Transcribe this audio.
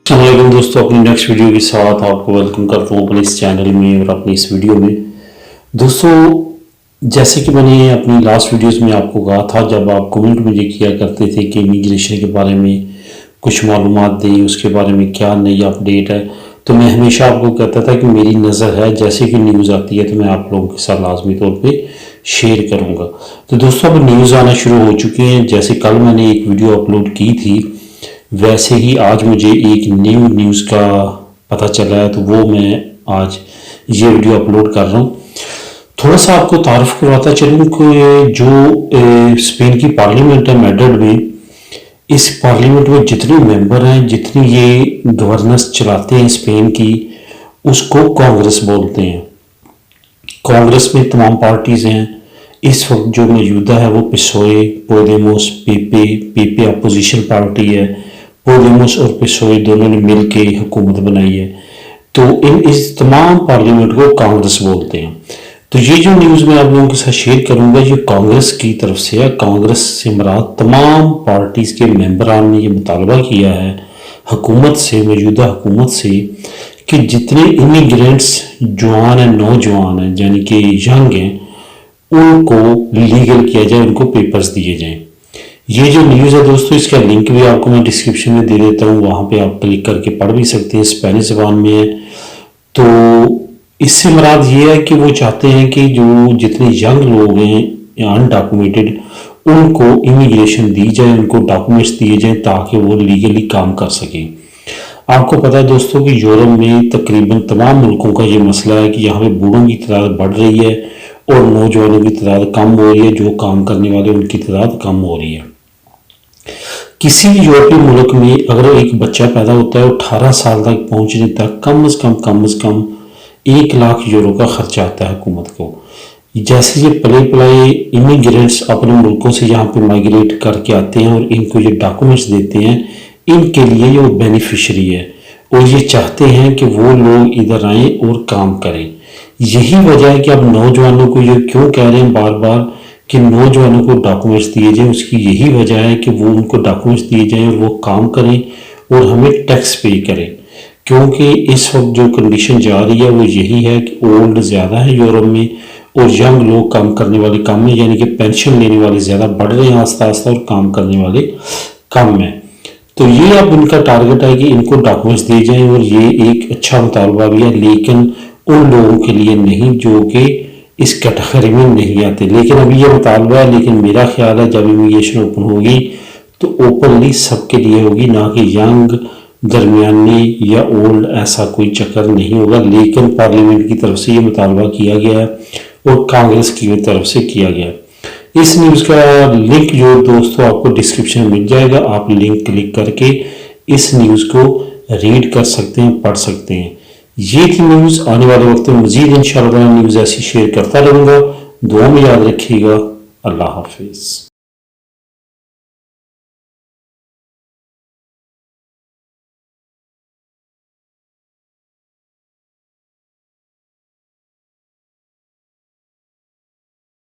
अस्सलाम दोस्तों, अपनी नेक्स्ट वीडियो के साथ आपको वेलकम करता हूँ अपने इस चैनल में और अपनी इस वीडियो में। दोस्तों, जैसे कि मैंने अपनी लास्ट वीडियोस में आपको कहा था, जब आप कमेंट मुझे किया करते थे कि इमिग्रेशन के बारे में कुछ मालूमात दें, उसके बारे में क्या नई अपडेट है, तो मैं हमेशा आपको कहता था कि मेरी नज़र है, जैसे कि न्यूज़ आती है तो मैं आप लोगों के साथ लाजमी तौर पर शेयर करूँगा। तो दोस्तों, अब न्यूज़ आना शुरू हो चुकी हैं। जैसे कल मैंने एक वीडियो अपलोड की थी, वैसे ही आज मुझे एक न्यू न्यूज़ का पता चला है, तो वो मैं आज ये वीडियो अपलोड कर रहा हूँ। थोड़ा सा आपको तारुफ करवाता चलूँ कि जो स्पेन की पार्लियामेंट है मैड्रिड में, इस पार्लियामेंट में जितने मेंबर हैं, जितनी ये गवर्नेंस चलाते हैं स्पेन की, उसको कांग्रेस बोलते हैं। कांग्रेस में तमाम पार्टीज़ हैं। इस वक्त जो मौजूदा है वो पिसोए, पोदेमोस, पीपे अपोजिशन पार्टी है। पोदेमोस और पिसोए दोनों ने मिल के हुकूमत बनाई है। तो इस तमाम पार्लियामेंट को कांग्रेस बोलते हैं। तो ये जो न्यूज़ मैं आप लोगों के साथ शेयर करूंगा, ये कांग्रेस की तरफ से है। कांग्रेस से मुराद तमाम पार्टीज़ के मेंबरान ने ये मुतालबा किया है हुकूमत से, मौजूदा हुकूमत से, कि जितने इमिग्रेंट्स जवान हैं, नौजवान हैं, यानी कि यंग हैं, उनको लीगल किया जाए, उनको पेपर्स दिए जाएं। ये जो न्यूज़ है दोस्तों, इसका लिंक भी आपको मैं डिस्क्रिप्शन में दे देता हूँ, वहाँ पे आप क्लिक करके पढ़ भी सकते हैं। स्पेनिश ज़बान में है। तो इससे मुराद ये है कि वो चाहते हैं कि जो जितने यंग लोग हैं अनडॉक्यूमेंटेड, उनको इमिग्रेशन दी जाए, उनको डॉक्यूमेंट्स दिए जाएं ताकि वो लीगली काम कर सकें। आपको पता है दोस्तों कि यूरोप में तकरीबन तमाम मुल्कों का ये मसला है कि यहाँ पे बूढ़ों की तादाद बढ़ रही है और नौजवानों की तादाद कम हो रही है। जो काम करने वाले उनकी तादाद कम हो रही है। किसी भी यूरोपीय मुल्क में अगर एक बच्चा पैदा होता है, 18 साल तक पहुंचने तक कम से कम 1 लाख यूरो का खर्चा आता है हुकूमत को। जैसे ये पले पलाए इमिग्रेंट्स अपने मुल्कों से यहाँ पे माइग्रेट करके आते हैं और इनको ये डॉक्यूमेंट्स देते हैं, इनके लिए ये बेनिफिशरी है और ये चाहते हैं कि वो लोग इधर आएँ और काम करें। यही वजह है कि अब नौजवानों को ये क्यों कह रहे हैं बार बार कि नौजवानों को डॉक्यूमेंट्स दिए जाएं। उसकी यही वजह है कि वो उनको डॉक्यूमेंट्स दिए जाएं और वो काम करें और हमें टैक्स पे करें, क्योंकि इस वक्त जो कंडीशन जा रही है वो यही है कि ओल्ड ज़्यादा है यूरोप में और यंग लोग काम करने वाले कम है, यानी कि पेंशन लेने वाले ज़्यादा बढ़ रहे हैं आस्ता आस्ता और काम करने वाले कम हैं। तो ये अब इनका टारगेट है कि इनको डॉक्यूमेंट्स दिए जाएं और ये एक अच्छा मुतालबा भी है, लेकिन उन लोगों के लिए नहीं जो कि इस कैटेगरी में नहीं आते। लेकिन अभी ये मुतालबा है, लेकिन मेरा ख्याल है जब इमिग्रेशन ओपन होगी तो ओपनली सबके लिए होगी, ना कि यंग, दरमियानी या ओल्ड, ऐसा कोई चक्कर नहीं होगा। लेकिन पार्लियामेंट की तरफ से ये मुतालबा किया गया है और कांग्रेस की तरफ से किया गया है। इस न्यूज़ का लिंक जो दोस्तों आपको डिस्क्रिप्शन में मिल जाएगा, आप लिंक क्लिक करके इस न्यूज़ को रीड कर सकते हैं, पढ़ सकते हैं। ये थी न्यूज़। आने वाले वक्त में मज़ीद इंशाअल्लाह न्यूज़ ऐसी शेयर करता रहूँगा। दुआ में याद रखिएगा। अल्लाह हाफिज़।